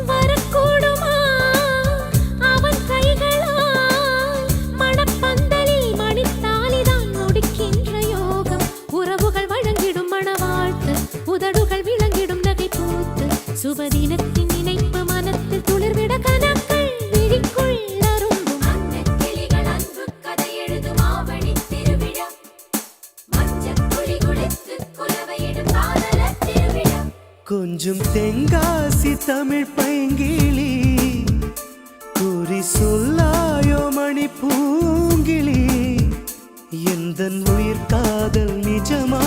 வரக்கூடுமா அவன் கைகளால் மணப்பந்தலில் மணித்தாலிதான் முடிக்கின்ற யோகம் உறவுகள் வழங்கிடும் மணவாழ்த்து உதடுகள் விளங்கிடும் நகை பூத்து சுபதினத்தின் நினைப்பு மனத்தில் துளிர்விட கனக்கள் விழிக்குள் அரும்பும் அன்னக் கிளிகள் அன்பு கதை எழுதும் ஆவணி திருவிழா மஞ்சள் குழி குடித்து குலவையிடும் காதலர் திருவிழா கொஞ்சம் தெங்காசி தமிழ் பைங்கிளி குறி சொல்லாயோ மணி பூங்கிளி எந்தன் உயிர் காதல் நிஜமா